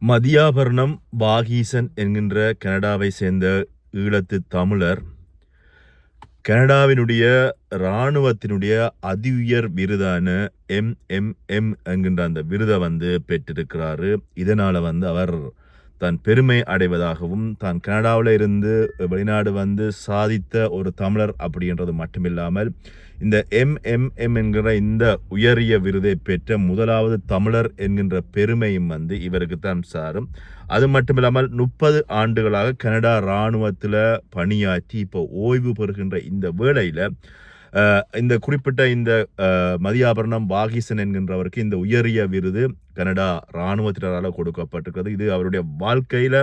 மதியாபரணம் வாகீசன் என்கின்ற கனடாவை சேர்ந்த ஈழத்து தமிழர் கனடாவினுடைய இராணுவத்தினுடைய அதி உயர் விருதான MMM என்கின்ற அந்த விருதை பெற்றிருக்கிறாரு. இதனால அவர் தான் பெருமை அடைவதாகவும் தான் கனடாவில் இருந்து வெளிநாடு சாதித்த ஒரு தமிழர் அப்படின்றது மட்டுமில்லாமல் இந்த MMM என்கிற இந்த உயரிய விருதை பெற்ற முதலாவது தமிழர் என்கின்ற பெருமையும் இவருக்குத்தான் சாரும். அது மட்டுமில்லாமல் 30 ஆண்டுகளாக கனடா இராணுவத்தில் பணியாற்றி இப்போ ஓய்வு பெறுகின்ற இந்த வேளையில் இந்த குறிப்பிட்ட இந்த மதியாபரணம் வாகீசன் என்கின்றவருக்கு இந்த உயரிய விருது கனடா இராணுவத்தினரால் கொடுக்கப்பட்டிருக்கிறது. இது அவருடைய வாழ்க்கையில்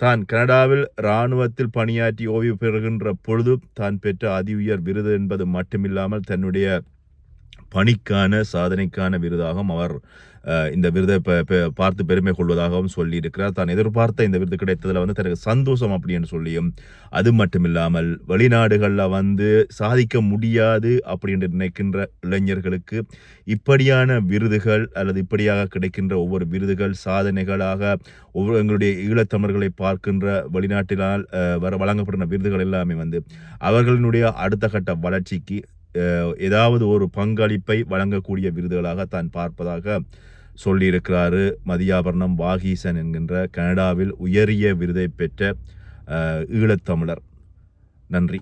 தான் கனடாவில் இராணுவத்தில் பணியாற்றி ஓய்வு பெறுகின்ற பொழுது தான் பெற்ற அதி உயர் விருது என்பது மட்டுமில்லாமல் தன்னுடைய பணிக்கான சாதனைக்கான விருதாகவும் அவர் இந்த விருதை பார்த்து பெருமை கொள்வதாகவும் சொல்லியிருக்கிறார். தான் எதிர்பார்த்த இந்த விருது கிடைத்ததில் தனக்கு சந்தோஷம் அப்படின்னு சொல்லியும், அது மட்டுமில்லாமல் வெளிநாடுகளில் சாதிக்க முடியாது அப்படின்னு நினைக்கின்ற இளைஞர்களுக்கு இப்படியான விருதுகள் அல்லது இப்படியாக கிடைக்கின்ற ஒவ்வொரு விருதுகள் சாதனைகளாக எங்களுடைய ஈழத்தமிழர்களை பார்க்கின்ற வெளிநாட்டினால் வழங்கப்படுகிற விருதுகள் எல்லாமே அவர்களினுடைய அடுத்த கட்ட வளர்ச்சிக்கு ஏதாவது ஒரு பங்களிப்பை வழங்கக்கூடிய விருதுகளாக தான் பார்ப்பதாக சொல்லியிருக்கிறாரு மதியாபரணம் வாகீசன் என்கின்ற கனடாவில் உயரிய விருதை பெற்ற ஈழத்தமிழர். நன்றி.